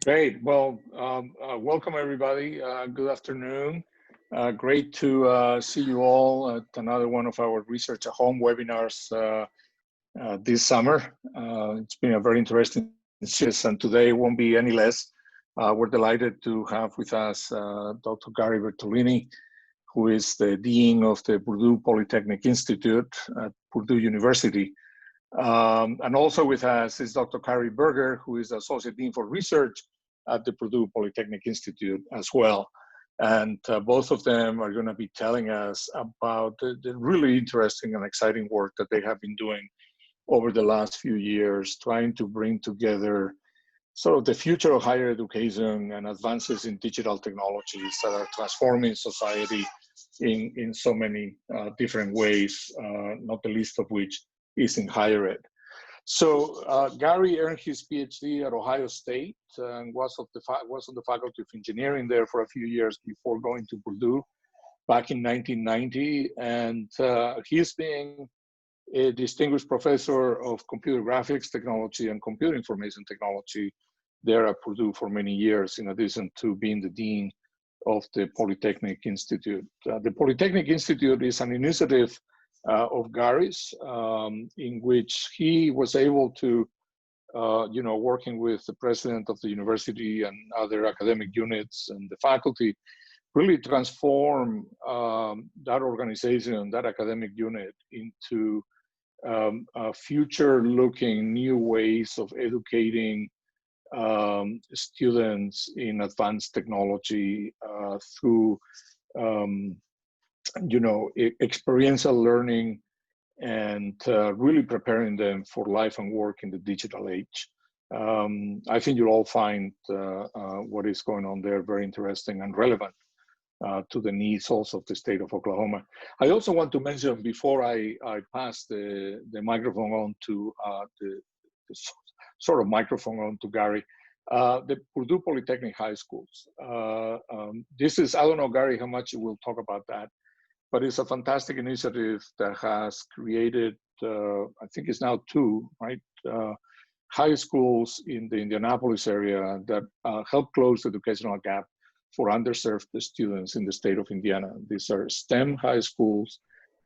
Great. Well, welcome everybody. Good afternoon. Great to see you all at another one of our Research at Home webinars this summer. It's been a very interesting series, and today won't be any less. We're delighted to have with us Dr. Gary Bertoline, who is the Dean of the Purdue Polytechnic Institute at Purdue University. And also with us is Dr. Carrie Berger, who is the Associate Dean for Research at the Purdue Polytechnic Institute as well. And both of them are going to be telling us about the really interesting and exciting work that they have been doing over the last few years, trying to bring together sort of the future of higher education and advances in digital technologies that are transforming society in so many different ways, not the least of which is in higher ed. So Gary earned his PhD at Ohio State and was on the Faculty of Engineering there for a few years before going to Purdue back in 1990. And he's been a distinguished professor of computer graphics technology and computer information technology there at Purdue for many years, in addition to being the Dean of the Polytechnic Institute. The Polytechnic Institute is an initiative of Gary's, in which he was able to, working with the president of the university and other academic units and the faculty, really transform that organization, that academic unit, into future-looking new ways of educating students in advanced technology through experiential learning and really preparing them for life and work in the digital age. I think you'll all find what is going on there very interesting and relevant to the needs also of the state of Oklahoma. I also want to mention, before I pass the microphone on to the sort of microphone on to Gary, the Purdue Polytechnic High Schools. This is, I don't know, Gary, how much you will talk about that, but it's a fantastic initiative that has created, I think it's now 2, right? High schools in the Indianapolis area that help close the educational gap for underserved students in the state of Indiana. These are STEM high schools,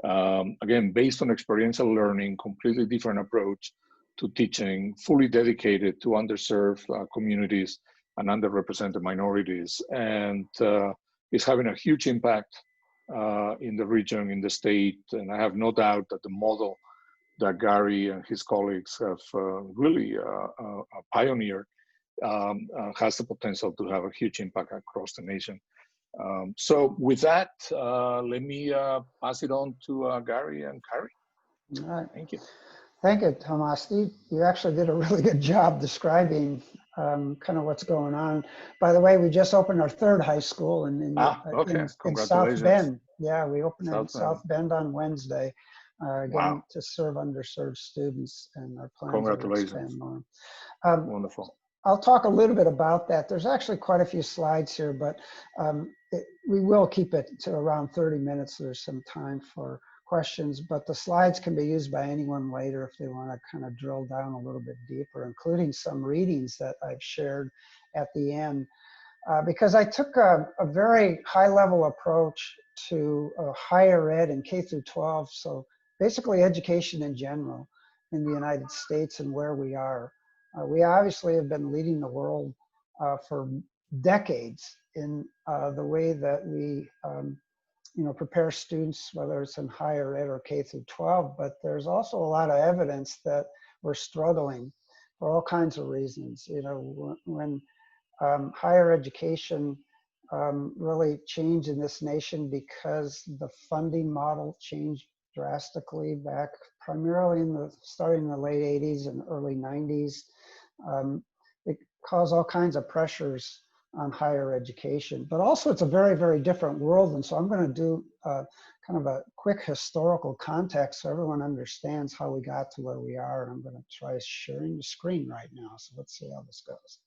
again, based on experiential learning, completely different approach to teaching, fully dedicated to underserved communities and underrepresented minorities. And it's having a huge impact in the region, in the state, and I have no doubt that the model that Gary and his colleagues have really pioneered has the potential to have a huge impact across the nation. So with that, let me pass it on to Gary and Carrie. All right. Thank you. Thank you, Tomas. You actually did a really good job describing kind of what's going on. By the way, we just opened our 3rd high school in South Bend. Yeah, we opened in South Bend on Wednesday, again, to serve underserved students, and our plans are to expand more. Wonderful. I'll talk a little bit about that. There's actually quite a few slides here, but we will keep it to around 30 minutes. So there's some time for questions, but the slides can be used by anyone later if they want to kind of drill down a little bit deeper, including some readings that I've shared at the end, because I took a very high-level approach to higher ed and K through 12, so basically education in general in the United States and where we are. We obviously have been leading the world for decades in the way that we prepare students, whether it's in higher ed or K through 12, but there's also a lot of evidence that we're struggling for all kinds of reasons. When higher education really changed in this nation because the funding model changed drastically back primarily starting in the late 80s and early 90s. It caused all kinds of pressures on higher education, but also it's a very, very different world. And so I'm going to do kind of a quick historical context so everyone understands how we got to where we are. And I'm going to try sharing the screen right now. So let's see how this goes.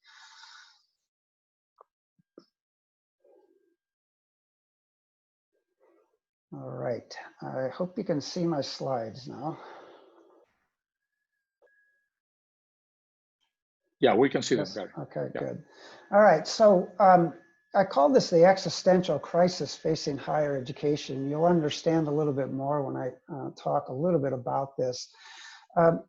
All right, I hope you can see my slides now. Yeah, we can see them Yes. better. Okay, Yeah. good. All right, so I call this the existential crisis facing higher education. You'll understand a little bit more when I talk a little bit about this. A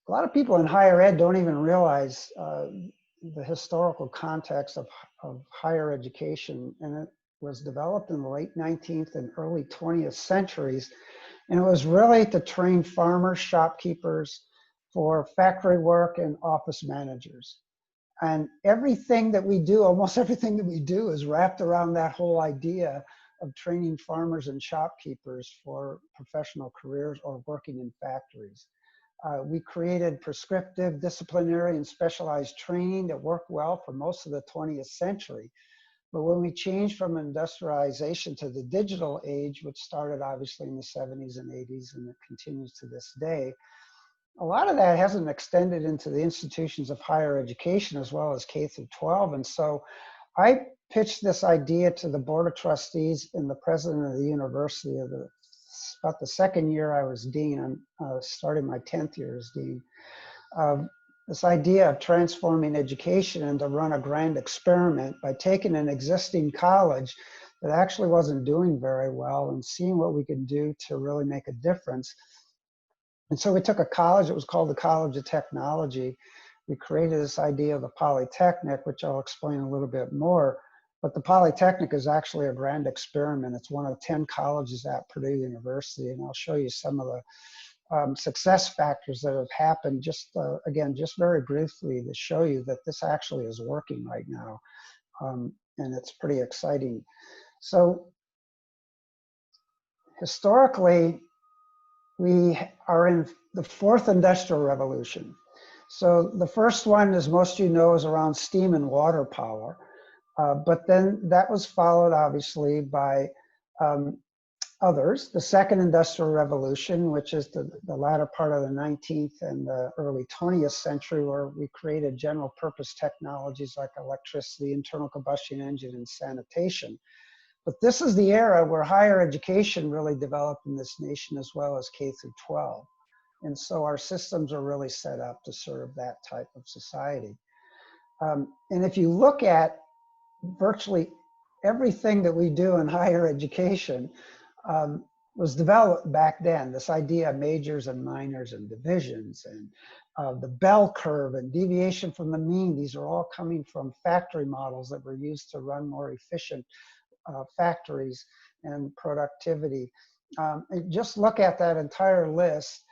lot of people in higher ed don't even realize the historical context of higher education, and it was developed in the late 19th and early 20th centuries, and it was really to train farmers, shopkeepers for factory work and office managers. And everything that we do, almost everything that we do, is wrapped around that whole idea of training farmers and shopkeepers for professional careers or working in factories. We created prescriptive, disciplinary, and specialized training that worked well for most of the 20th century. But when we changed from industrialization to the digital age, which started obviously in the 70s and 80s, and it continues to this day, a lot of that hasn't extended into the institutions of higher education as well as K through 12. And so I pitched this idea to the board of trustees and the president of the university about the second year I was dean. I'm starting my 10th year as dean. This idea of transforming education and to run a grand experiment by taking an existing college that actually wasn't doing very well and seeing what we could do to really make a difference. And so we took a college, it was called the College of Technology. We created this idea of the Polytechnic, which I'll explain a little bit more. But the Polytechnic is actually a grand experiment. It's one of 10 colleges at Purdue University. And I'll show you some of the success factors that have happened, just again, just very briefly to show you that this actually is working right now. And it's pretty exciting. So historically, we are in the fourth industrial revolution. So the first one, as most of you know, is around steam and water power. But then that was followed, obviously, by others. The second industrial revolution, which is the latter part of the 19th and the early 20th century, where we created general purpose technologies like electricity, internal combustion engine, and sanitation. But this is the era where higher education really developed in this nation, as well as K through 12. And so our systems are really set up to serve that type of society. And if you look at virtually everything that we do in higher education was developed back then. This idea of majors and minors and divisions and the bell curve and deviation from the mean, these are all coming from factory models that were used to run more efficient factories and productivity. And just look at that entire list,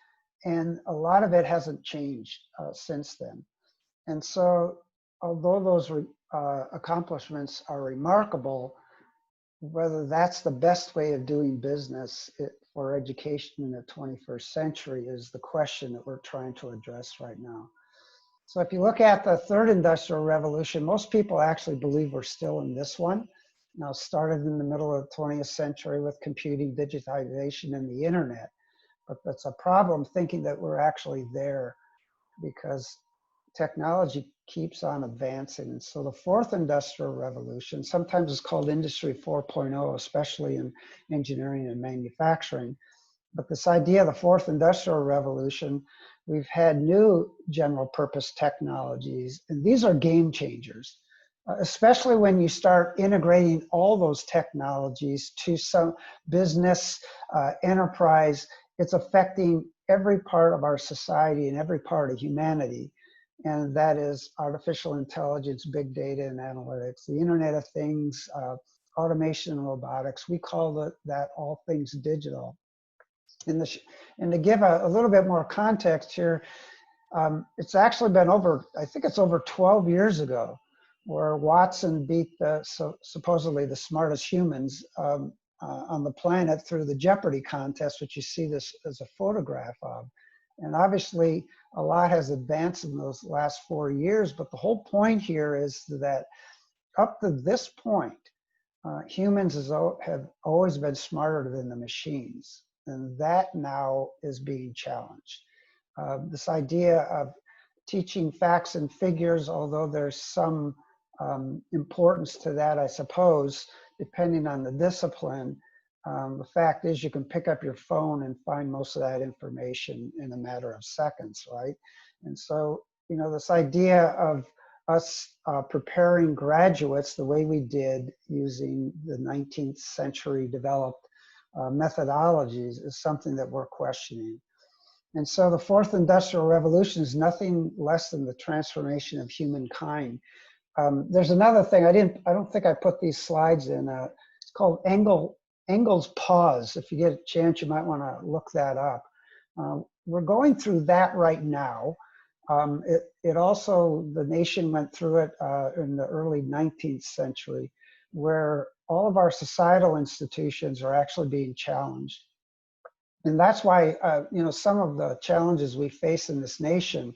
and a lot of it hasn't changed since then. And so, although those accomplishments are remarkable, whether that's the best way of doing business for education in the 21st century is the question that we're trying to address right now. So if you look at the third industrial revolution, most people actually believe we're still in this one. Now, started in the middle of the 20th century with computing, digitization, and the internet. But that's a problem thinking that we're actually there, because technology keeps on advancing. And so the fourth industrial revolution, sometimes it's called Industry 4.0, especially in engineering and manufacturing. But this idea of the fourth industrial revolution, we've had new general purpose technologies, and these are game changers, especially when you start integrating all those technologies to some business enterprise. It's affecting every part of our society and every part of humanity. And that is artificial intelligence, big data and analytics, the Internet of Things, automation and robotics. We call that all things digital. And to give a little bit more context here, it's actually been I think it's over 12 years ago, where Watson beat supposedly the smartest humans on the planet through the Jeopardy contest, which you see this as a photograph of. And obviously, a lot has advanced in those last 4 years, but the whole point here is that up to this point, humans have always been smarter than the machines, and that now is being challenged. This idea of teaching facts and figures, although there's some importance to that, I suppose, depending on the discipline, the fact is you can pick up your phone and find most of that information in a matter of seconds, right? And so, you know, this idea of us preparing graduates the way we did using the 19th century developed methodologies is something that we're questioning. And so the fourth industrial revolution is nothing less than the transformation of humankind. There's another thing, I don't think I put these slides in. It's called Engel's pause. If you get a chance, you might want to look that up. We're going through that right now. It also, the nation went through it in the early 19th century, where all of our societal institutions are actually being challenged. And that's why, you know, some of the challenges we face in this nation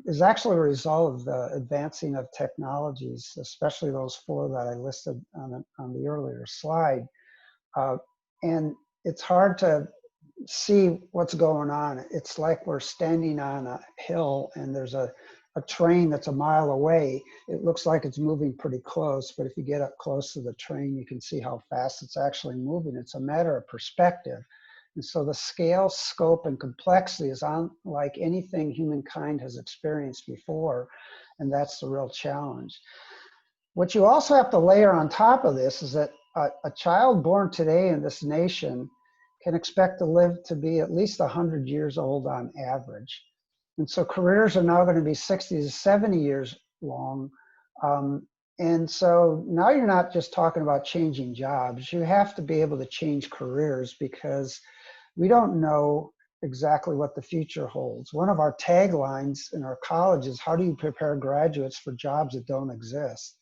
is actually a result of the advancing of technologies, especially those four that I listed on the earlier slide. And it's hard to see what's going on. It's like we're standing on a hill and there's a train that's a mile away. It looks like it's moving pretty close, but if you get up close to the train, you can see how fast it's actually moving. It's a matter of perspective. And so the scale, scope, and complexity is unlike anything humankind has experienced before, and that's the real challenge. What you also have to layer on top of this is that a child born today in this nation can expect to live to be at least 100 years old on average. And so careers are now going to be 60 to 70 years long. And so now you're not just talking about changing jobs, you have to be able to change careers because we don't know exactly what the future holds. One of our taglines in our college is, how do you prepare graduates for jobs that don't exist?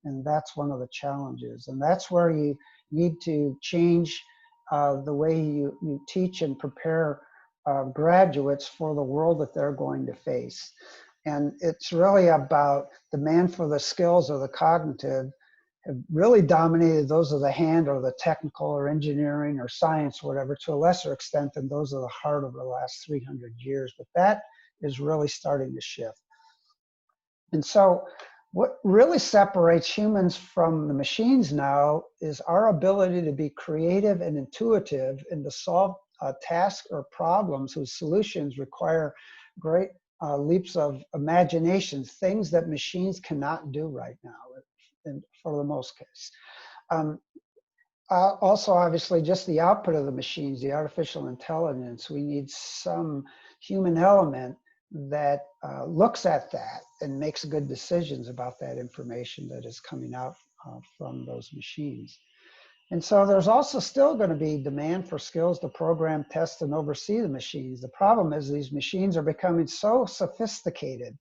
And that's one of the challenges. And that's where you need to change the way you teach and prepare graduates for the world that they're going to face. And it's really about demand for the skills or the cognitive have really dominated those of the hand or the technical or engineering or science, or whatever, to a lesser extent than those of the heart over the last 300 years. But that is really starting to shift. And so what really separates humans from the machines now is our ability to be creative and intuitive and to solve tasks or problems whose solutions require great leaps of imagination, things that machines cannot do right now, and for the most case. Also, obviously, just the output of the machines, the artificial intelligence, we need some human element that looks at that and makes good decisions about that information that is coming out from those machines. And so there's also still going to be demand for skills to program, test, and oversee the machines. The problem is these machines are becoming so sophisticated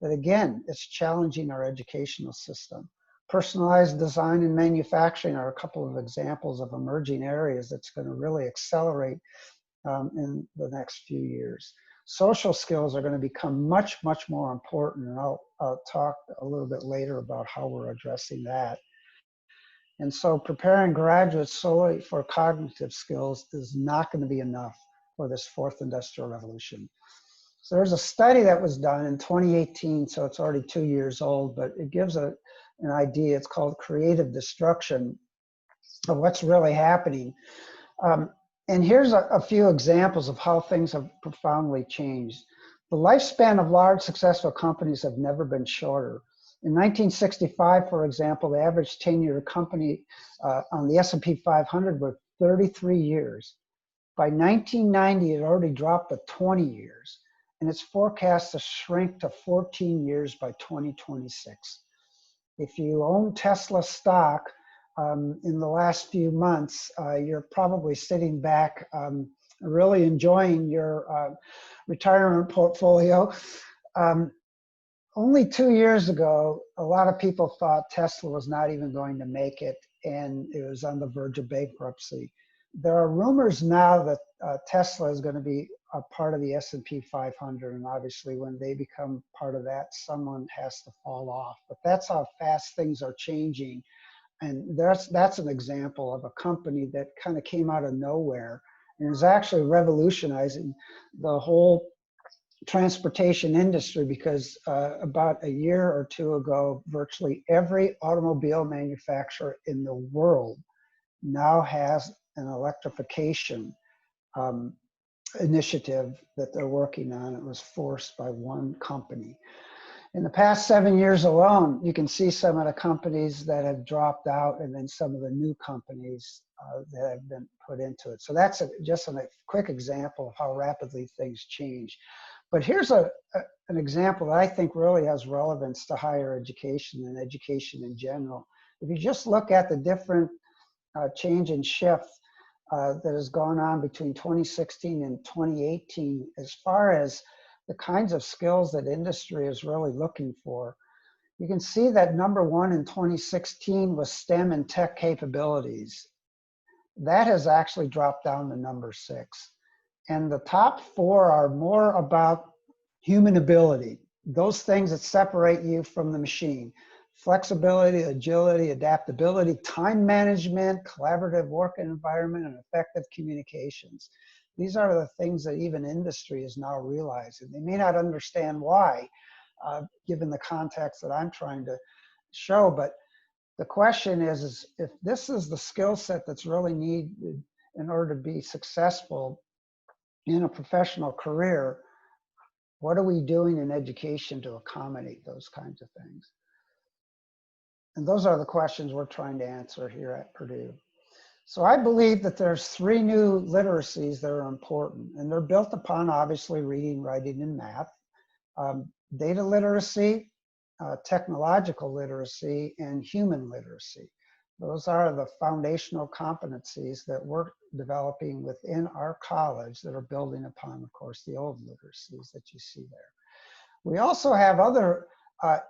that, again, it's challenging our educational system. Personalized design and manufacturing are a couple of examples of emerging areas that's going to really accelerate in the next few years. Social skills are going to become much, much more important, and I'll talk a little bit later about how we're addressing that. And so preparing graduates solely for cognitive skills is not going to be enough for this fourth industrial revolution. So there's a study that was done in 2018, so it's already 2 years old, but it gives an idea. It's called creative destruction of what's really happening. And here's a few examples of how things have profoundly changed. The lifespan of large successful companies have never been shorter. In 1965, for example, the average tenure company on the S&P 500 was 33 years. By 1990, it already dropped to 20 years, and it's forecast to shrink to 14 years by 2026. If you own Tesla stock in the last few months, you're probably sitting back really enjoying your retirement portfolio. Only 2 years ago, a lot of people thought Tesla was not even going to make it, and it was on the verge of bankruptcy. There are rumors now that Tesla is going to be a part of the S&P 500, and obviously when they become part of that, someone has to fall off. But that's how fast things are changing, and that's an example of a company that kind of came out of nowhere and is actually revolutionizing the whole transportation industry, because about a year or two ago, virtually every automobile manufacturer in the world now has an electrification initiative that they're working on. It was forced by one company. In the past 7 years alone, you can see some of the companies that have dropped out and then some of the new companies that have been put into it. So that's just a quick example of how rapidly things change. But here's an example that I think really has relevance to higher education and education in general. If you just look at the different change and shift that has gone on between 2016 and 2018, as far as the kinds of skills that industry is really looking for, you can see that number one in 2016 was STEM and tech capabilities. That has actually dropped down to number 6. And the top 4 are more about human ability, those things that separate you from the machine. Flexibility, agility, adaptability, time management, collaborative work environment, and effective communications. These are the things that even industry is now realizing. They may not understand why, given the context that I'm trying to show, but the question is if this is the skill set that's really needed in order to be successful in a professional career, what are we doing in education to accommodate those kinds of things? And those are the questions we're trying to answer here at Purdue. So I believe that there's 3 new literacies that are important, and they're built upon obviously reading, writing, and math. Data literacy, technological literacy, and human literacy. Those are the foundational competencies that we're developing within our college that are building upon, of course, the old literacies that you see there. We also have other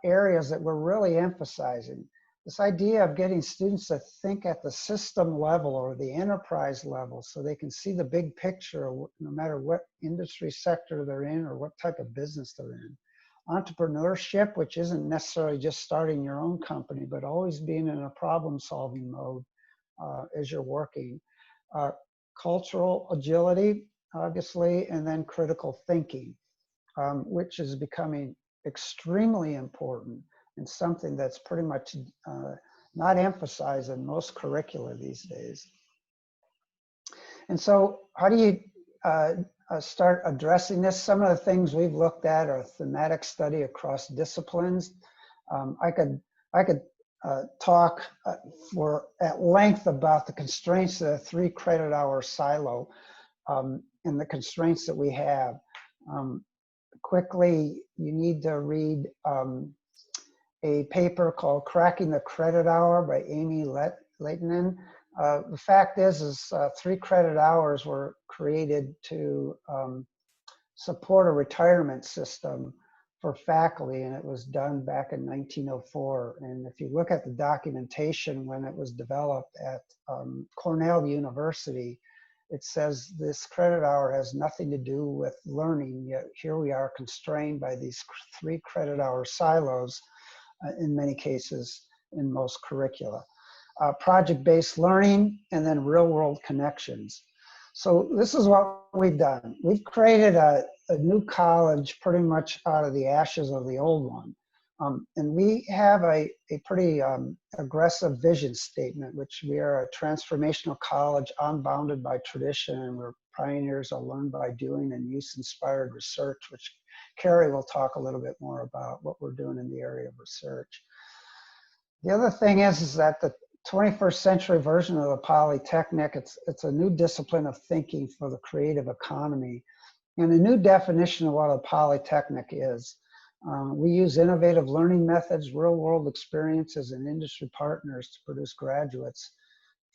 areas that we're really emphasizing. This idea of getting students to think at the system level or the enterprise level so they can see the big picture no matter what industry sector they're in or what type of business they're in. Entrepreneurship, which isn't necessarily just starting your own company, but always being in a problem-solving mode as you're working. Cultural agility, obviously, and then critical thinking, which is becoming extremely important and something that's pretty much not emphasized in most curricula these days. And so how do you start addressing this? Some of the things we've looked at are thematic study across disciplines. I could talk at length about the constraints of the 3 credit hour silo and the constraints that we have. Quickly, you need to read a paper called Cracking the Credit Hour by Amy Leitinen. The fact is 3 credit hours were created to support a retirement system for faculty, and it was done back in 1904. And if you look at the documentation when it was developed at Cornell University, it says this credit hour has nothing to do with learning, yet here we are constrained by these 3 credit hour silos in many cases in most curricula. Project-based learning, and then real-world connections. So this is what we've done. We've created a new college pretty much out of the ashes of the old one. And we have a pretty aggressive vision statement, which we are a transformational college unbounded by tradition, and we're pioneers of learn by doing and use-inspired research, which Carrie will talk a little bit more about what we're doing in the area of research. The other thing is that the 21st century version of the Polytechnic, it's a new discipline of thinking for the creative economy and a new definition of what a Polytechnic is. We use innovative learning methods, real-world experiences, and industry partners to produce graduates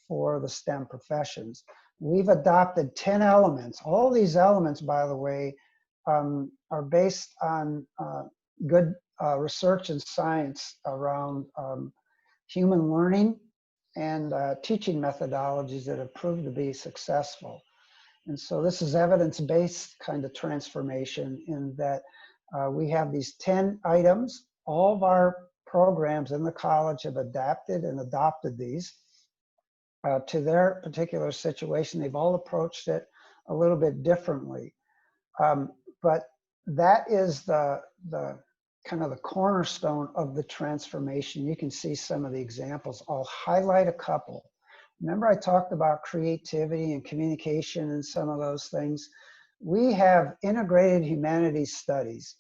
for the STEM professions. We've adopted 10 elements. All these elements, by the way, are based on good research and science around human learning and teaching methodologies that have proved to be successful. And so this is evidence-based kind of transformation in that we have these 10 items. All of our programs in the college have adapted and adopted these to their particular situation. They've all approached it a little bit differently. But that is the kind of the cornerstone of the transformation. You can see some of the examples. I'll highlight a couple. Remember I talked about creativity and communication and some of those things. We have integrated humanities studies.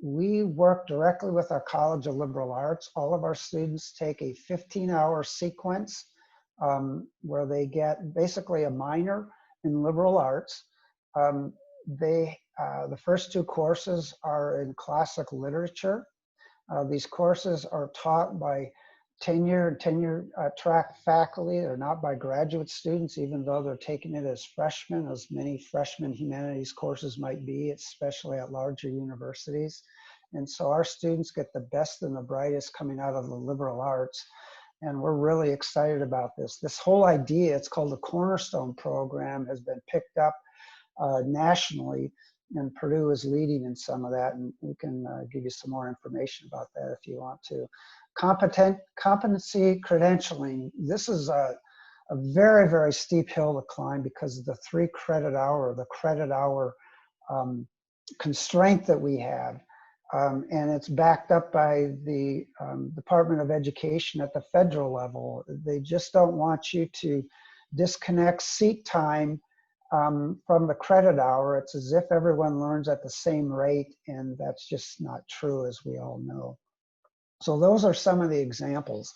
We work directly with our College of Liberal Arts. All of our students take a 15-hour sequence where they get basically a minor in liberal arts. The first two courses are in classic literature. These courses are taught by tenure track faculty. They're not by graduate students, even though they're taking it as freshmen, as many freshman humanities courses might be, especially at larger universities. And so our students get the best and the brightest coming out of the liberal arts. And we're really excited about this. This whole idea, it's called the Cornerstone Program, has been picked up nationally, and Purdue is leading in some of that, and we can give you some more information about that if you want to. Competency credentialing. This is a very, very steep hill to climb because of the 3 credit hour, the credit hour constraint that we have. And it's backed up by the Department of Education at the federal level. They just don't want you to disconnect seat time from the credit hour. It's as if everyone learns at the same rate, and that's just not true, as we all know. So those are some of the examples.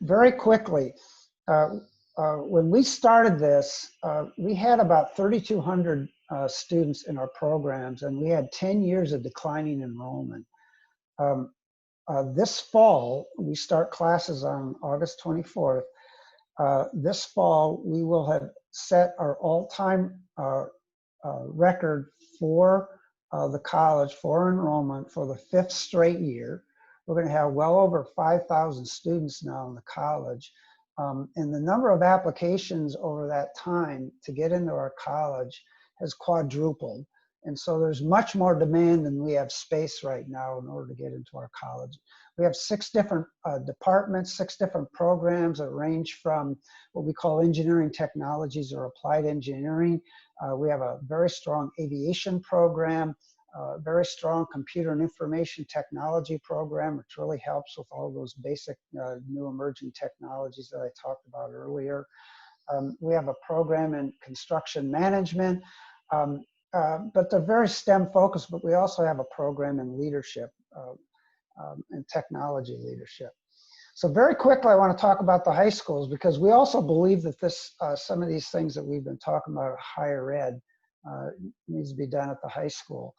Very quickly, when we started this, we had about 3,200 students in our programs, and we had 10 years of declining enrollment. This fall, we start classes on August 24th. This fall, we will have set our all-time record for the college for enrollment for the 5th straight year. We're going to have well over 5,000 students now in the college. And the number of applications over that time to get into our college has quadrupled. And so there's much more demand than we have space right now in order to get into our college. We have 6 different departments, 6 different programs that range from what we call engineering technologies or applied engineering. We have a very strong aviation program, very strong computer and information technology program, which really helps with all those basic new emerging technologies that I talked about earlier. We have a program in construction management. But they're very STEM focused, but we also have a program in leadership and technology leadership. So very quickly, I want to talk about the high schools, because we also believe that this, some of these things that we've been talking about higher ed needs to be done at the high school.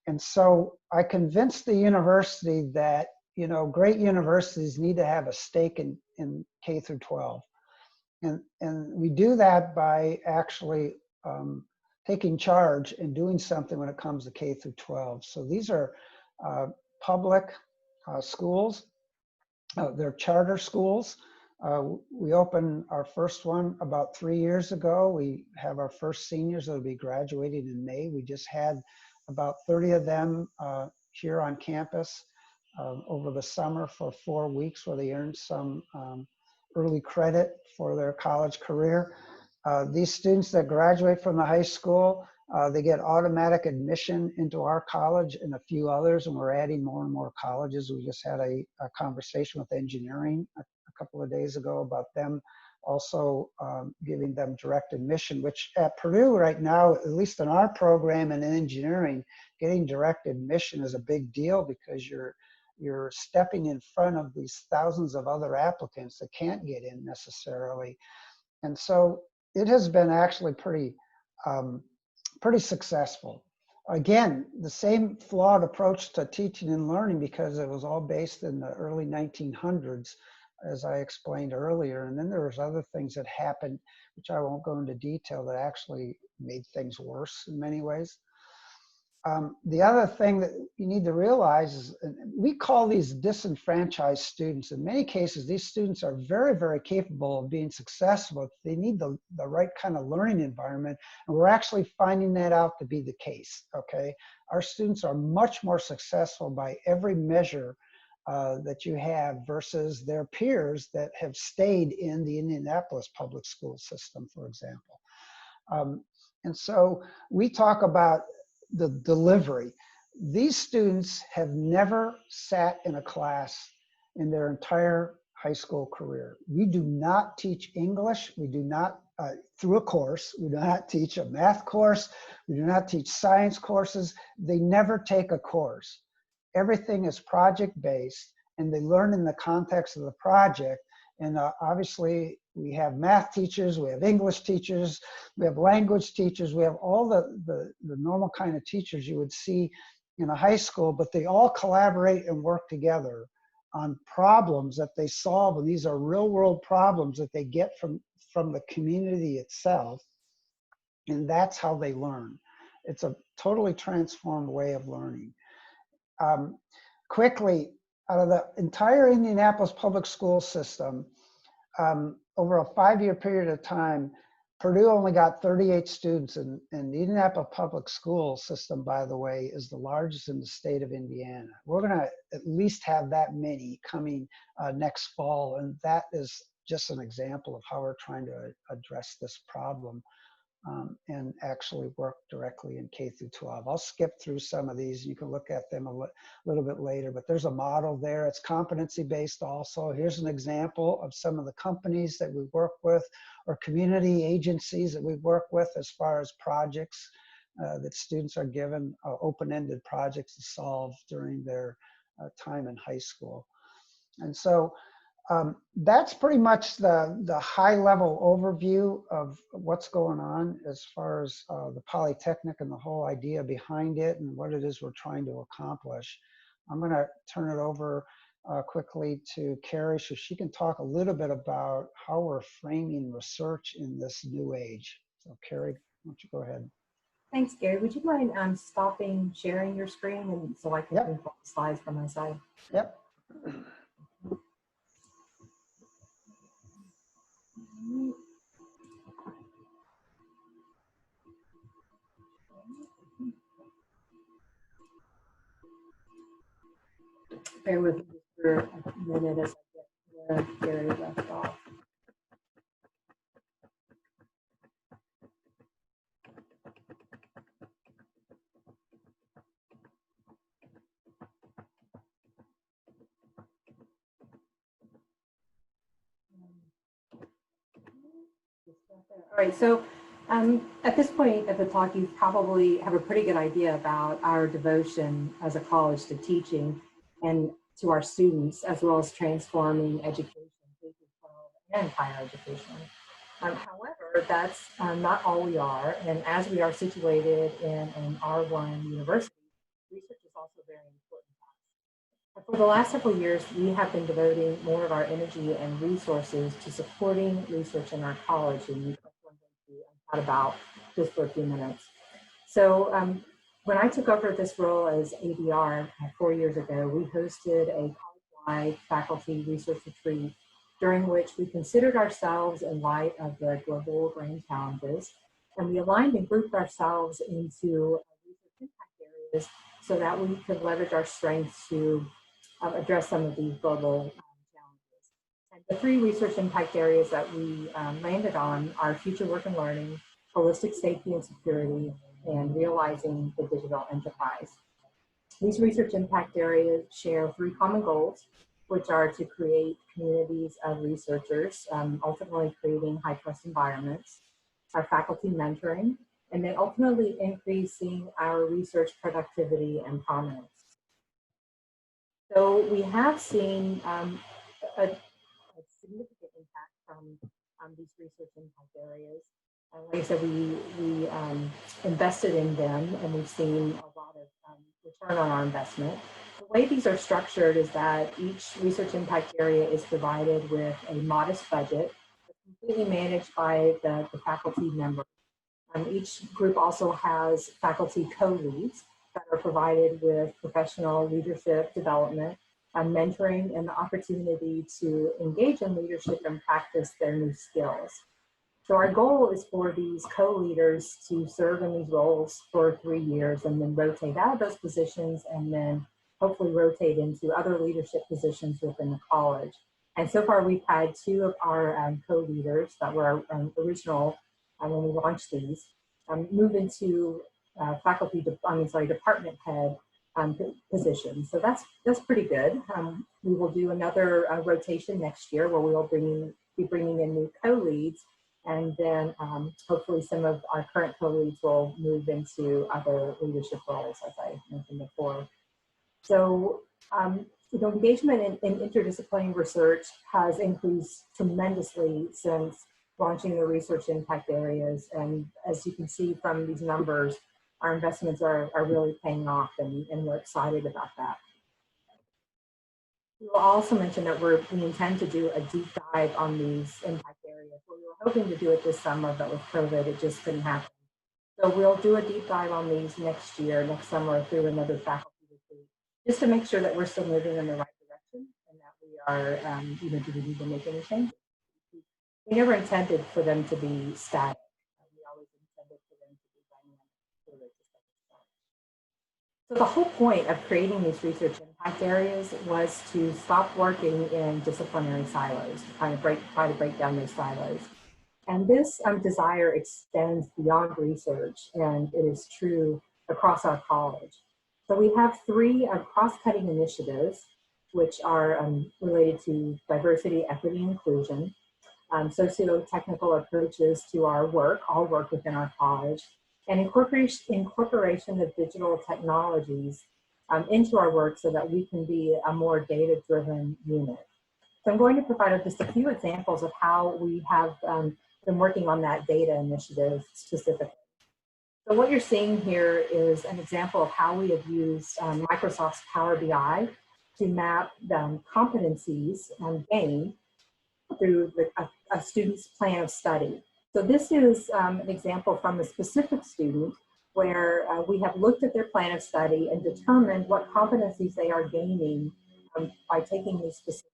And so I convinced the university that, you know, great universities need to have a stake in K through 12. And we do that by actually taking charge and doing something when it comes to K through 12. So these are public schools. They're charter schools. We opened our first one about 3 years ago. We have our first seniors that will be graduating in May. We just had about 30 of them here on campus over the summer for 4 weeks, where they earned some early credit for their college career. These students that graduate from the high school, they get automatic admission into our college and a few others, and we're adding more and more colleges. We just had a conversation with engineering a couple of days ago about them also giving them direct admission, which at Purdue right now, at least in our program and in engineering, getting direct admission is a big deal, because you're stepping in front of these thousands of other applicants that can't get in necessarily. And so it has been actually pretty successful. Again, the same flawed approach to teaching and learning, because it was all based in the early 1900s, as I explained earlier. And then there was other things that happened, which I won't go into detail, that actually made things worse in many ways. The other thing that you need to realize is, we call these disenfranchised students. In many cases, these students are very, very capable of being successful. They need the right kind of learning environment. And we're actually finding that out to be the case, okay? Our students are much more successful by every measure that you have versus their peers that have stayed in the Indianapolis public school system, for example. And so we talk about the delivery. These students have never sat in a class in their entire high school career. We do not teach English. We do not through a course. We do not teach a math course. We do not teach science courses. They never take a course. Everything is project-based, and they learn in the context of the project. And obviously, we have math teachers, we have English teachers, we have language teachers, we have all the normal kind of teachers you would see in a high school, but they all collaborate and work together on problems that they solve. And these are real-world problems that they get from the community itself. And that's how they learn. It's a totally transformed way of learning. Quickly, out of the entire Indianapolis public school system, over a 5-year period of time, Purdue only got 38 students, and the Indianapolis public school system, by the way, is the largest in the state of Indiana. We're gonna at least have that many coming next fall, and that is just an example of how we're trying to address this problem. And actually work directly in K through 12. I'll skip through some of these. You can look at them a little bit later, but there's a model there. It's competency-based also. Here's an example of some of the companies that we work with or community agencies that we work with as far as projects that students are given, open-ended projects to solve during their time in high school. And so that's pretty much the high-level overview of what's going on as far as the Polytechnic and the whole idea behind it and what it is we're trying to accomplish. I'm going to turn it over quickly to Carrie so she can talk a little bit about how we're framing research in this new age. So Carrie, why don't you go ahead. Thanks, Gary. Would you mind stopping sharing your screen and so I can bring up the slides from my side? Yep. Bear with me for a minute as I get where Gary left off. All right, so at this point of the talk, you probably have a pretty good idea about our devotion as a college to teaching and to our students, as well as transforming education, K-12 and higher education. However, that's not all we are, and as we are situated in an R1 university, research is also very important to us. For the last several years, we have been devoting more of our energy and resources to supporting research in our college, and chat about just for a few minutes. So when I took over this role as ADR 4 years ago, we hosted a college-wide faculty research retreat during which we considered ourselves in light of the global grand challenges, and we aligned and grouped ourselves into research impact areas so that we could leverage our strengths to address some of these global challenges. And the 3 research impact areas that we landed on are future work and learning, holistic safety and security, and realizing the digital enterprise. These research impact areas share 3 common goals, which are to create communities of researchers, ultimately creating high-trust environments, our faculty mentoring, and then ultimately increasing our research productivity and prominence. So we have seen a significant impact from these research impact areas. Like I said, we invested in them, and we've seen a lot of return on our investment. The way these are structured is that each research impact area is provided with a modest budget, completely managed by the faculty members. Each group also has faculty co-leads that are provided with professional leadership development, mentoring, and the opportunity to engage in leadership and practice their new skills. So our goal is for these co-leaders to serve in these roles for 3 years and then rotate out of those positions and then hopefully rotate into other leadership positions within the college. And so far we've had 2 of our co-leaders that were original when we launched these move into department head positions. So that's pretty good. We will do another rotation next year where we will be bringing in new co-leads And then hopefully some of our current co-leads will move into other leadership roles, as I mentioned before. So, engagement in interdisciplinary research has increased tremendously since launching the research impact areas. And as you can see from these numbers, our investments are really paying off, and we're excited about that. We will also mention that we intend to do a deep dive on these impact areas. We were hoping to do it this summer, but with COVID, it just couldn't happen. So we'll do a deep dive on these next summer through another faculty retreat, just to make sure that we're still moving in the right direction and that we are, do we need to make any changes? We never intended for them to be static. We always intended for them to be dynamic. So the whole point of creating these research impact areas was to stop working in disciplinary silos, to kind of try to break down those silos. And this desire extends beyond research, and it is true across our college. So we have three cross-cutting initiatives, which are related to diversity, equity, inclusion, socio-technical approaches to our work, all work within our college, and incorporation of digital technologies into our work so that we can be a more data-driven unit. So I'm going to provide just a few examples of how we have been working on that data initiative specifically. So what you're seeing here is an example of how we have used Microsoft's Power BI to map competencies gained through a student's plan of study. So this is an example from a specific student where we have looked at their plan of study and determined what competencies they are gaining by taking these specific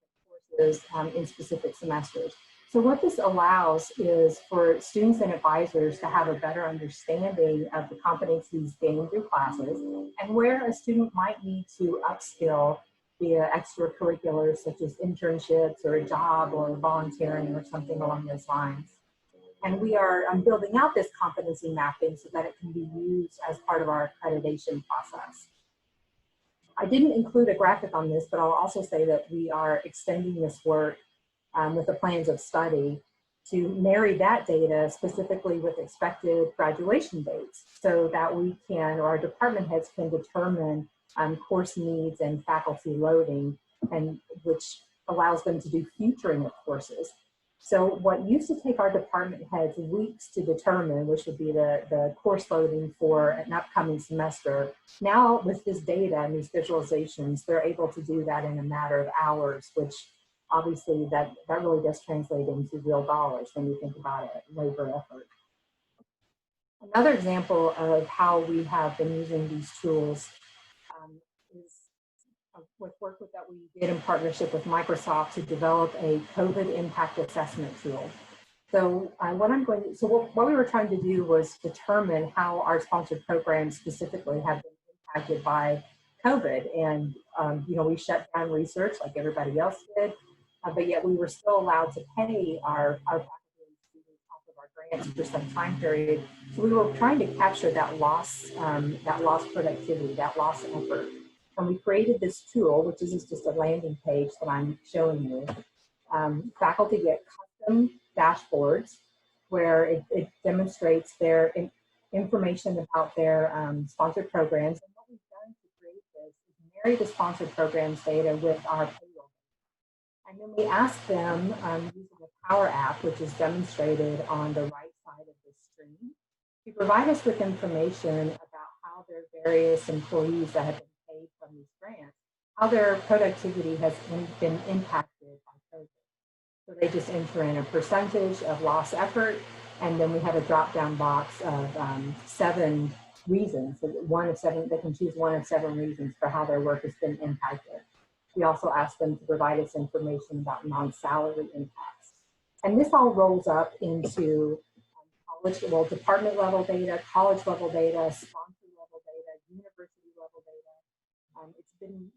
courses in specific semesters. So what this allows is for students and advisors to have a better understanding of the competencies gained through classes and where a student might need to upskill via extracurriculars such as internships or a job or volunteering or something along those lines. And we are building out this competency mapping so that it can be used as part of our accreditation process. I didn't include a graphic on this, but I'll also say that we are extending this work with the plans of study to marry that data specifically with expected graduation dates so that we can, or our department heads can determine course needs and faculty loading, and which allows them to do futuring of courses. So what used to take our department heads weeks to determine, which would be the course loading for an upcoming semester, now with this data and these visualizations, they're able to do that in a matter of hours, which obviously that really does translate into real dollars when you think about it, labor effort. Another example of how we have been using these tools is with work that we did in partnership with Microsoft to develop a COVID impact assessment tool. So what we were trying to do was determine how our sponsored programs specifically have been impacted by COVID. And, we shut down research like everybody else did, but yet we were still allowed to pay our faculty and students off of our grants for some time period. So we were trying to capture that lost productivity, that lost effort. And we created this tool, which is just a landing page that I'm showing you. Faculty get custom dashboards where it demonstrates their information about their sponsored programs. And what we've done to create this is marry the sponsored programs data with our payroll. And then we ask them using the Power app, which is demonstrated on the right side of the screen, to provide us with information about how their various employees that have been paid from these grants, how their productivity has been impacted by COVID. So they just enter in a percentage of lost effort, and then we have a drop-down box of 7 reasons. So they can choose 1 of 7 reasons for how their work has been impacted. We also ask them to provide us information about non-salary impacts. And this all rolls up into department level data, college level data, sponsor level data, university level data. It's been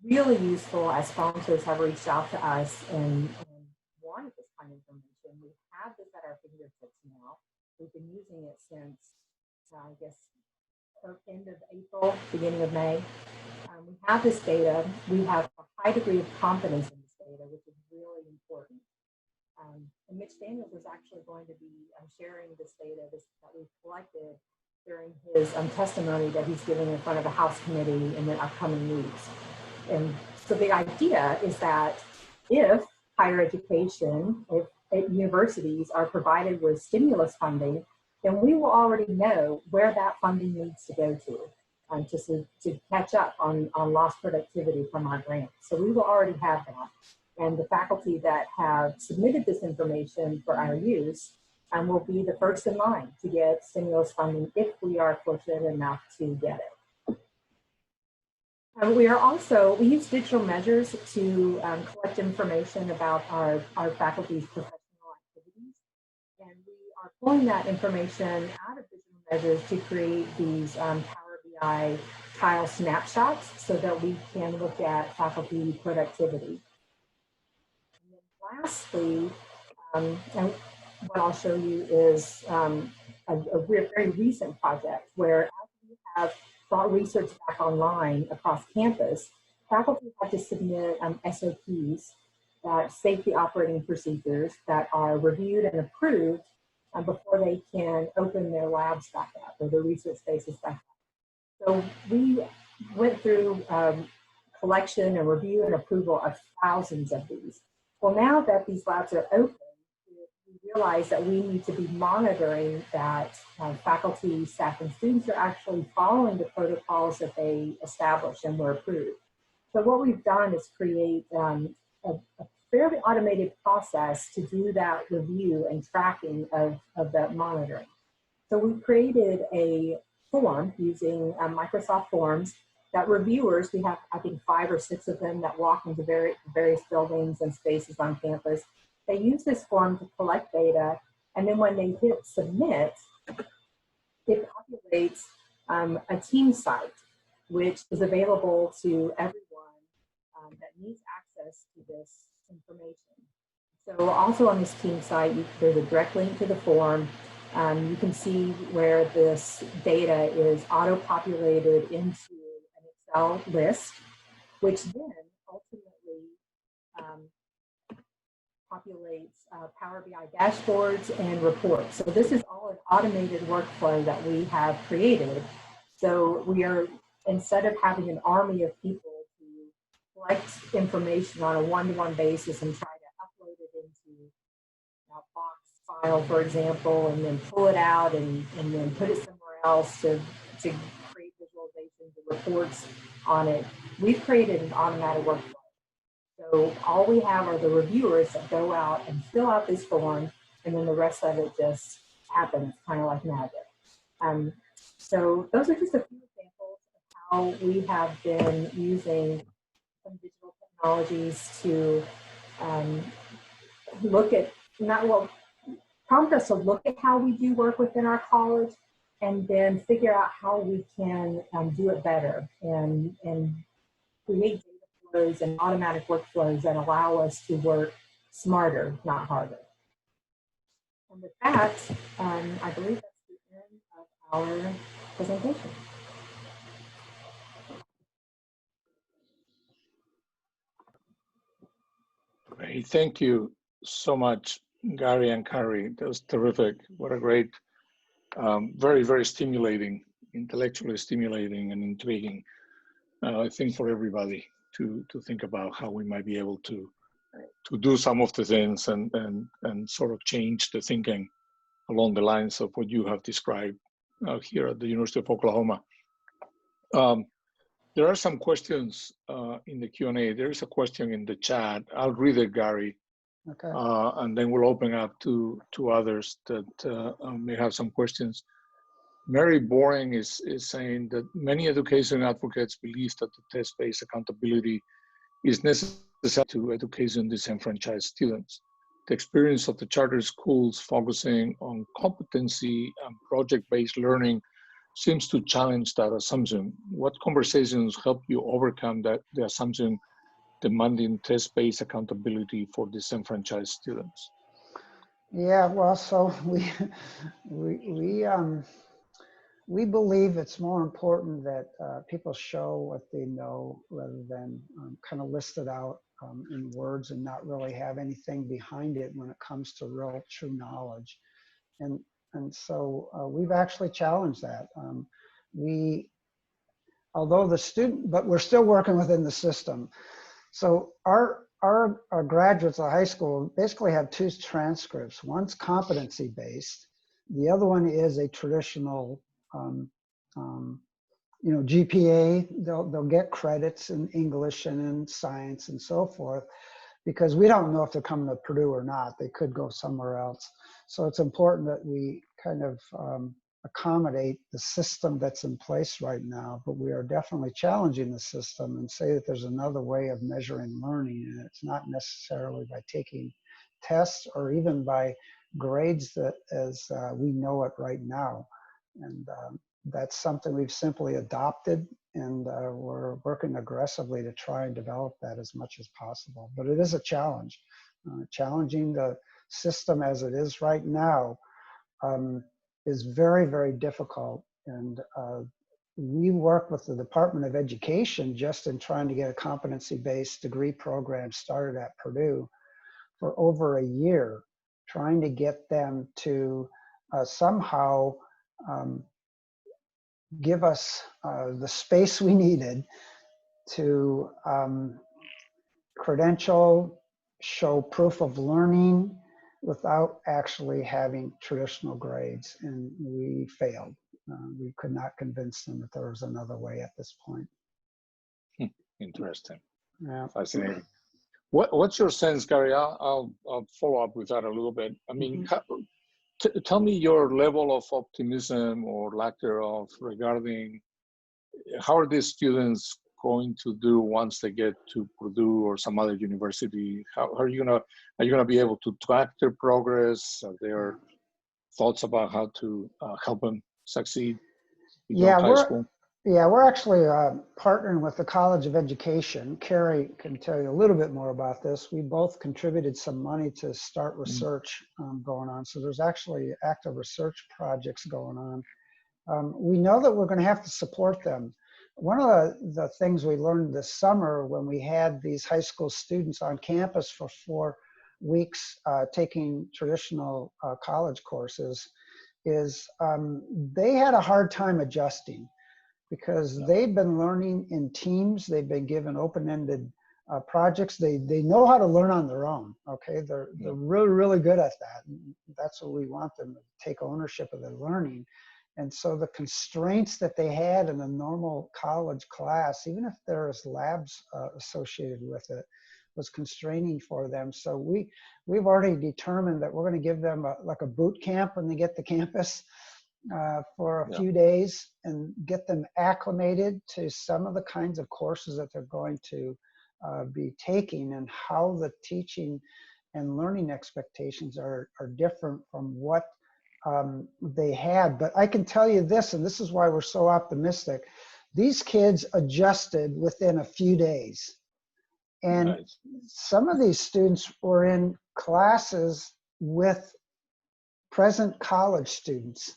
really useful as sponsors have reached out to us and wanted this kind of information. We have this at our fingertips now. We've been using it since, I guess, end of April, beginning of May. We have this data. We have a high degree of confidence in this data, which is really important. And Mitch Daniels is actually going to be sharing this data that we've collected during his testimony that he's giving in front of the House committee in the upcoming weeks. And so the idea is that if higher education, if universities are provided with stimulus funding, then we will already know where that funding needs to go to catch up on lost productivity from our grants. So we will already have that. And the faculty that have submitted this information for our use will be the first in line to get stimulus funding if we are fortunate enough to get it. We use digital measures to collect information about our faculty's professional activities. And we are pulling that information out of digital measures to create these Power BI tile snapshots so that we can look at faculty productivity. And then lastly, and what I'll show you is a very recent project where after we have brought research back online across campus, faculty had to submit SOPs, safety operating procedures, that are reviewed and approved before they can open their labs back up or their research spaces back up. So we went through collection and review and approval of thousands of these. Well, now that these labs are open, we realize that we need to be monitoring that faculty, staff, and students are actually following the protocols that they established and were approved. So what we've done is create a fairly automated process to do that review and tracking of that monitoring. So we created a form using Microsoft Forms that reviewers, we have I think 5 or 6 of them that walk into various buildings and spaces on campus. They use this form to collect data, and then when they hit submit, it populates a team site, which is available to everyone that needs access to this information. So also on this team site, there's a direct link to the form. You can see where this data is auto-populated into an Excel list, which then ultimately populates Power BI dashboards and reports. So this is all an automated workflow that we have created. So we are, instead of having an army of people to collect information on a one-to-one basis and try to upload it into a box file, for example, and then pull it out and then put it somewhere else to create visualizations and reports on it, we've created an automatic workflow. So all we have are the reviewers that go out and fill out this form, and then the rest of it just happens, kind of like magic. So those are just a few examples of how we have been using some digital technologies to prompt us to look at how we do work within our college, and then figure out how we can do it better and create data flows and automatic workflows that allow us to work smarter, not harder. And with that, I believe that's the end of our presentation. Great, thank you so much, Gary and Carrie. That was terrific. What a great, very, very stimulating, intellectually stimulating and intriguing, I think, for everybody to think about how we might be able to do some of the things and sort of change the thinking along the lines of what you have described here at the University of Oklahoma. There are some questions in the Q&A. There is a question in the chat. I'll read it, Gary. Okay. And then we'll open up to others that may have some questions. Mary Boring is saying that many education advocates believe that the test-based accountability is necessary to education disenfranchised students. The experience of the charter schools focusing on competency and project-based learning seems to challenge that assumption. What conversations help you overcome the assumption demanding test-based accountability for disenfranchised students? Yeah, well, so we believe it's more important that people show what they know rather than kind of list it out in words and not really have anything behind it when it comes to real true knowledge. And so we've actually challenged that. Although the student, but we're still working within the system. So our graduates of high school basically have two transcripts. One's competency based. The other one is a traditional, GPA. They'll get credits in English and in science and so forth, because we don't know if they're coming to Purdue or not. They could go somewhere else. So it's important that we kind of accommodate the system that's in place right now, but we are definitely challenging the system and say that there's another way of measuring learning, and it's not necessarily by taking tests or even by grades that as we know it right now. And that's something we've simply adopted, and we're working aggressively to try and develop that as much as possible. But it is a challenge. Challenging the system as it is right now is very, very difficult. And we work with the Department of Education just in trying to get a competency-based degree program started at Purdue for over a year, trying to get them to somehow give us the space we needed to credential, show proof of learning without actually having traditional grades. And we failed. We could not convince them that there was another way at this point. Interesting. Yeah. Fascinating. What's your sense, Gary? I'll follow up with that a little bit. I mean, tell me your level of optimism or lack thereof regarding how are these students going to do once they get to Purdue or some other university? How are you gonna be able to track their progress? Are there thoughts about how to help them succeed beyond high school? We're actually partnering with the College of Education. Carrie can tell you a little bit more about this. We both contributed some money to start research going on. So there's actually active research projects going on. We know that we're going to have to support them. One of the things we learned this summer when we had these high school students on campus for 4 weeks taking traditional college courses is they had a hard time adjusting, because they've been learning in teams. They've been given open-ended projects. They know how to learn on their own, okay? They're really, really good at that. And that's what we want them to take ownership of their learning. And so the constraints that they had in a normal college class, even if there's labs associated with it, was constraining for them. So we've already determined that we're going to give them like a boot camp when they get to campus for a few days and get them acclimated to some of the kinds of courses that they're going to be taking, and how the teaching and learning expectations are different from what they had. But I can tell you this, and this is why we're so optimistic, these kids adjusted within a few days. And some of these students were in classes with present college students.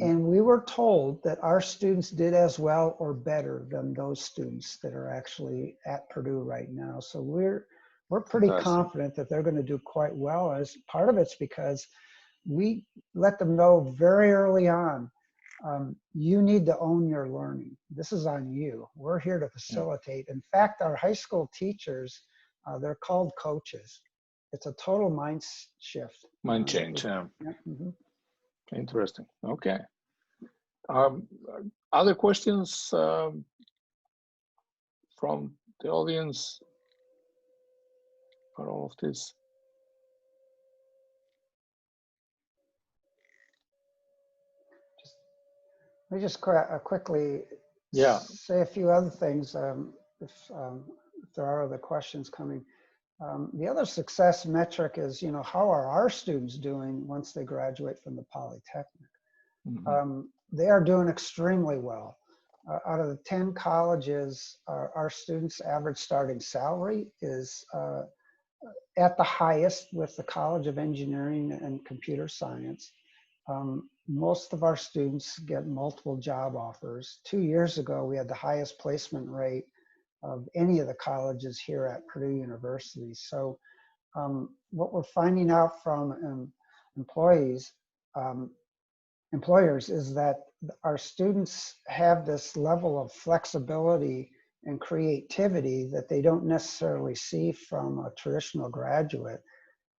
And we were told that our students did as well or better than those students that are actually at Purdue right now. So we're pretty confident that they're going to do quite well. As part of it's because we let them know very early on, you need to own your learning. This is on you. We're here to facilitate. In fact, our high school teachers, they're called coaches. It's a total mind shift. Mind change, Interesting. Okay. Other questions from the audience for all of this? Let me just quickly say a few other things if there are other questions coming. The other success metric is, how are our students doing once they graduate from the Polytechnic? They are doing extremely well. Out of the 10 colleges, our students' average starting salary is at the highest with the College of Engineering and Computer Science. Most of our students get multiple job offers. 2 years ago, we had the highest placement rate of any of the colleges here at Purdue University. So what we're finding out from employers is that our students have this level of flexibility and creativity that they don't necessarily see from a traditional graduate.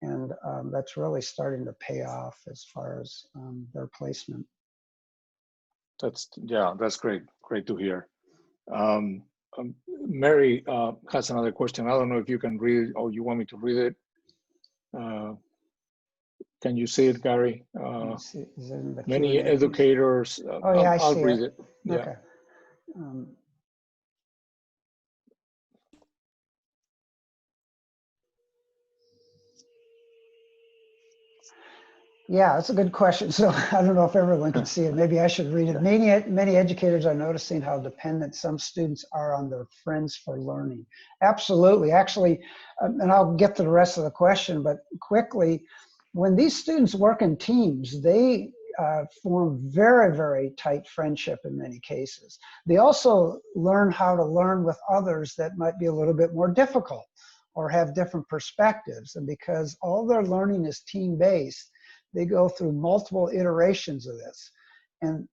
And that's really starting to pay off as far as their placement. That's great. Great to hear. Mary has another question. I don't know if you can read it or you want me to read it. Can you see it, Gary? Is it in the Many Q&A? educators. Oh yeah, I'll see read it. it. Yeah. Okay. Yeah, that's a good question. So I don't know if everyone can see it. Maybe I should read it. Many educators are noticing how dependent some students are on their friends for learning. Absolutely. Actually, and I'll get to the rest of the question, but quickly, when these students work in teams, they form very, very tight friendship in many cases. They also learn how to learn with others that might be a little bit more difficult or have different perspectives. And because all their learning is team-based, they go through multiple iterations of this. And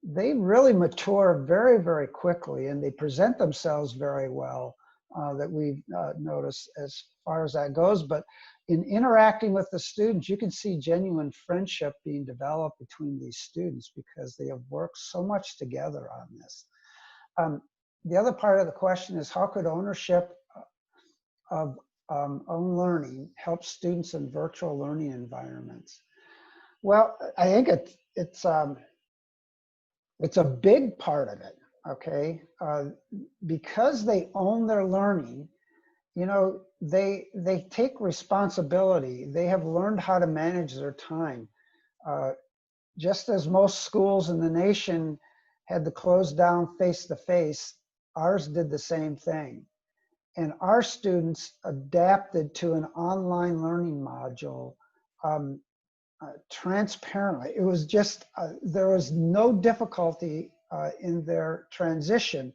they really mature very, very quickly, and they present themselves very well that we've noticed as far as that goes. But in interacting with the students, you can see genuine friendship being developed between these students because they have worked so much together on this. The other part of the question is, how could ownership of own learning help students in virtual learning environments? Well, I think it's a big part of it, okay? Because they own their learning, you know, they take responsibility. They have learned how to manage their time. Just as most schools in the nation had to close down face-to-face, ours did the same thing. And our students adapted to an online learning module transparently. It was just, there was no difficulty in their transition.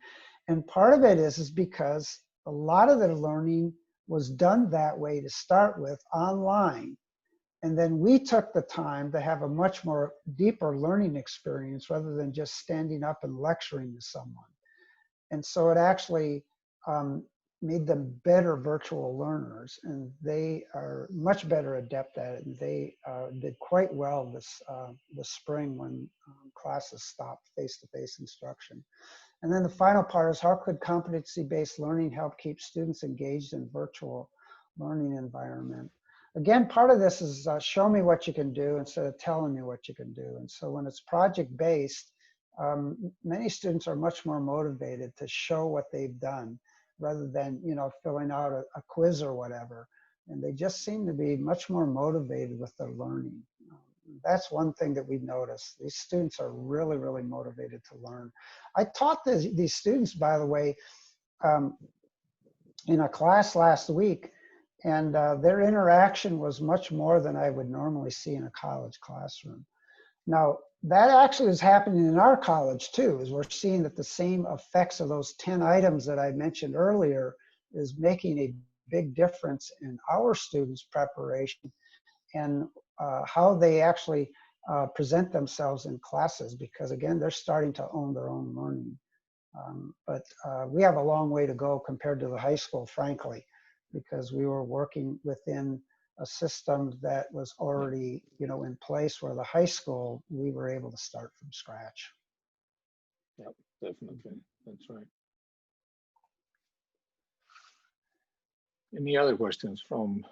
And part of it is because a lot of their learning was done that way to start with, online. And then we took the time to have a much more deeper learning experience rather than just standing up and lecturing to someone. And so it actually made them better virtual learners, and they are much better adept at it. And they did quite well this spring when classes stopped face-to-face instruction. And then the final part is, how could competency-based learning help keep students engaged in virtual learning environment? Again, part of this is show me what you can do instead of telling me what you can do. And so when it's project-based, many students are much more motivated to show what they've done rather than, you know, filling out a quiz or whatever. And they just seem to be much more motivated with their learning. That's one thing that we've noticed. These students are really, really motivated to learn. I taught these students, by the way, in a class last week, and their interaction was much more than I would normally see in a college classroom. Now, that actually is happening in our college too, is we're seeing that the same effects of those 10 items that I mentioned earlier is making a big difference in our students' preparation and how they actually present themselves in classes, because again, they're starting to own their own learning. But we have a long way to go compared to the high school, frankly, because we were working within a system that was already, you know, in place, where the high school, we were able to start from scratch. Yeah, definitely. That's right. Any other questions from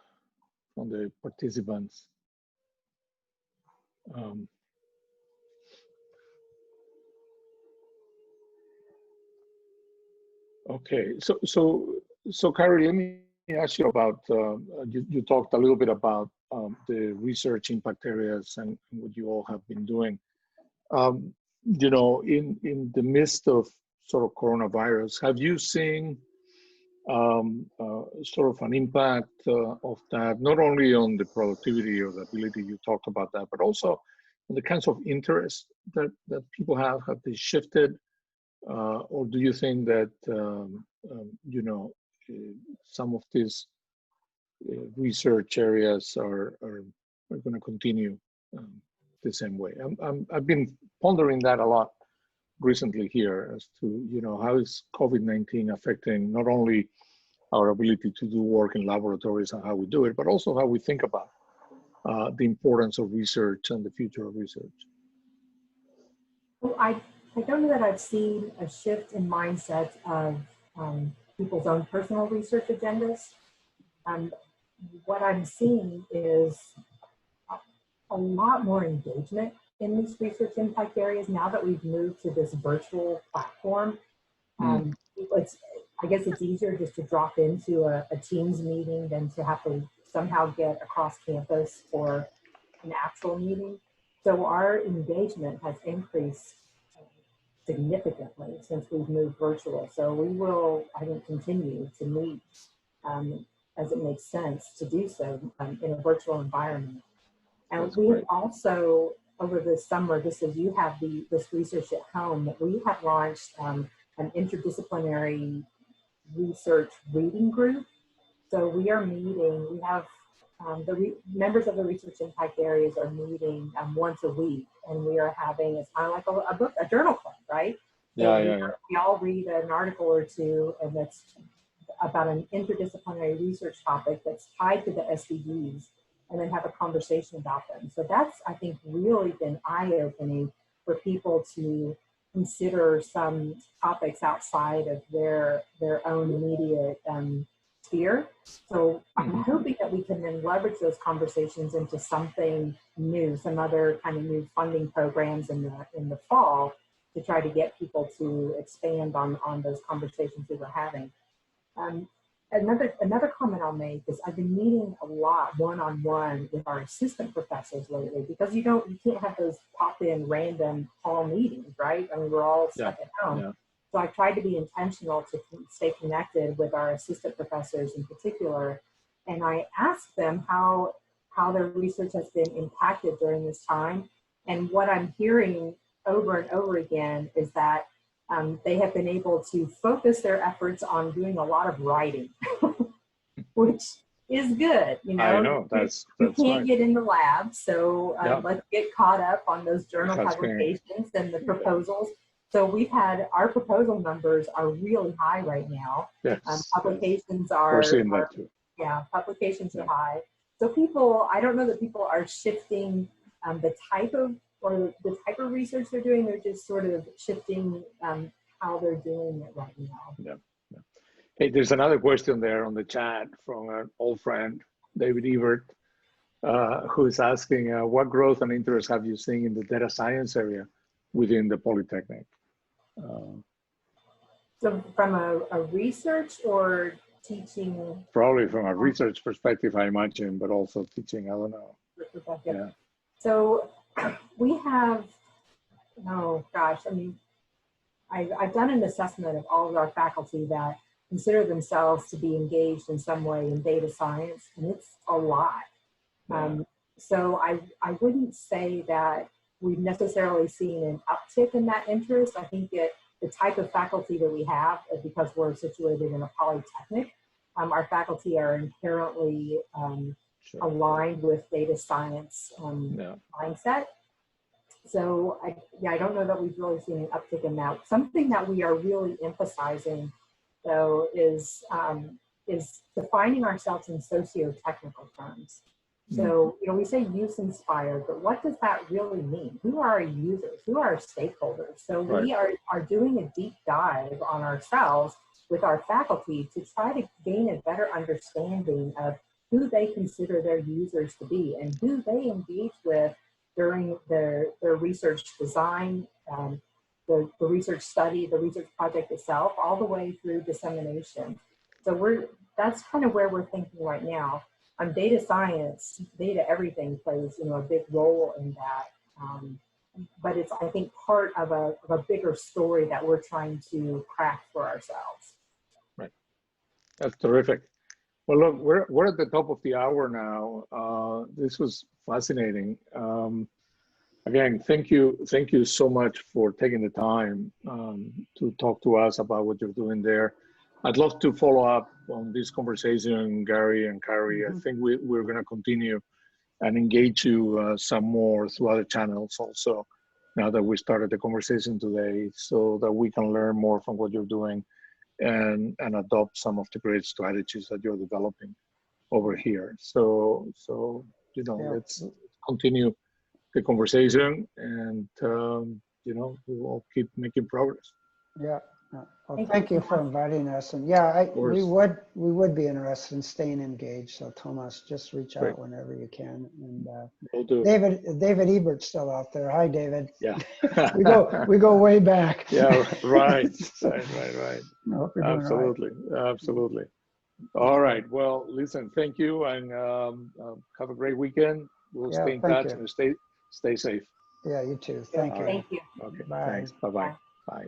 the participants? Okay, so Carrie, let me ask you about, you talked a little bit about the research impact areas and what you all have been doing. You know, in the midst of sort of coronavirus, have you seen sort of an impact of that, not only on the productivity or the ability, you talked about that, but also on the kinds of interest that people have? Have they shifted or do you think that you know, some of these research areas are going to continue the same way? I've been pondering that a lot recently here as to, you know, how is COVID-19 affecting not only our ability to do work in laboratories and how we do it, but also how we think about the importance of research and the future of research. Well, I don't know that I've seen a shift in mindset of people's own personal research agendas. What I'm seeing is a lot more engagement in these research impact areas now that we've moved to this virtual platform. I guess it's easier just to drop into a Teams meeting than to have to somehow get across campus for an actual meeting. So our engagement has increased significantly since we've moved virtual. So we will, I think, continue to meet as it makes sense to do so in a virtual environment. And we have also, over the summer, just as you have this research at home, we have launched an interdisciplinary research reading group. So we are meeting, we have members of the research impact areas are meeting once a week, and we are having, it's kind of like a journal club, right? So we all read an article or two, and that's about an interdisciplinary research topic that's tied to the SDGs, and then have a conversation about them. So that's, I think, really been eye-opening for people to consider some topics outside of their own immediate sphere. So I'm hoping that we can then leverage those conversations into something new, some other kind of new funding programs in the fall to try to get people to expand on those conversations we were having. Another comment I'll make is I've been meeting a lot one-on-one with our assistant professors lately, because you can't have those pop-in random call meetings, right? I mean, we're all stuck at home. Yeah. So I tried to be intentional to stay connected with our assistant professors in particular. And I asked them how their research has been impacted during this time. And what I'm hearing over and over again is that they have been able to focus their efforts on doing a lot of writing, which is good. You know, I know that's you can't get in the lab, so let's get caught up on those journal publications and the proposals. So we've had, our proposal numbers are really high right now. Yes, publications are, we're seeing that too. Yeah, publications are high. So people, I don't know that people are shifting the type of research they're doing. They're just sort of shifting how they're doing it right now. Yeah. Hey, there's another question there on the chat from an old friend, David Ebert, who is asking, what growth and interest have you seen in the data science area within the Polytechnic? So from a research or teaching? Probably from a research perspective, I imagine, but also teaching, I don't know. Yeah. So we have, oh gosh, I mean, I've done an assessment of all of our faculty that consider themselves to be engaged in some way in data science, and it's a lot. So I wouldn't say that we've necessarily seen an uptick in that interest. I think that the type of faculty that we have, because we're situated in a polytechnic, our faculty are inherently aligned with data science mindset. So I don't know that we've really seen an uptick in that. Something that we are really emphasizing, though, is defining ourselves in socio-technical terms. So, you know, we say use inspired, but what does that really mean? Who are our users? Who are our stakeholders? So we are doing a deep dive on ourselves with our faculty to try to gain a better understanding of who they consider their users to be and who they engage with during their research design, the research study, the research project itself, all the way through dissemination. So that's kind of where we're thinking right now. On data science, data everything plays, you know, a big role in that. But it's, I think, part of a bigger story that we're trying to craft for ourselves. Right. That's terrific. Well, look, we're at the top of the hour now. This was fascinating. Again, thank you so much for taking the time to talk to us about what you're doing there. I'd love to follow up on this conversation, Gary and Carrie. I think we're going to continue and engage you some more through other channels also, now that we started the conversation today, so that we can learn more from what you're doing and adopt some of the great strategies that you're developing over here. So you know, let's continue the conversation, and you know, we will keep making progress. Yeah. Well, thank you for inviting us. And yeah, we would be interested in staying engaged. So Thomas, just reach out whenever you can. And Will do. David Ebert's still out there. Hi, David. Yeah. we go way back. Yeah. Right. Right. Absolutely. Absolutely. All right. Well, listen. Thank you, and have a great weekend. We'll stay in touch and stay safe. Yeah, you too. Thank you. Thank you. Okay. Bye. Thanks. Bye-bye. Bye.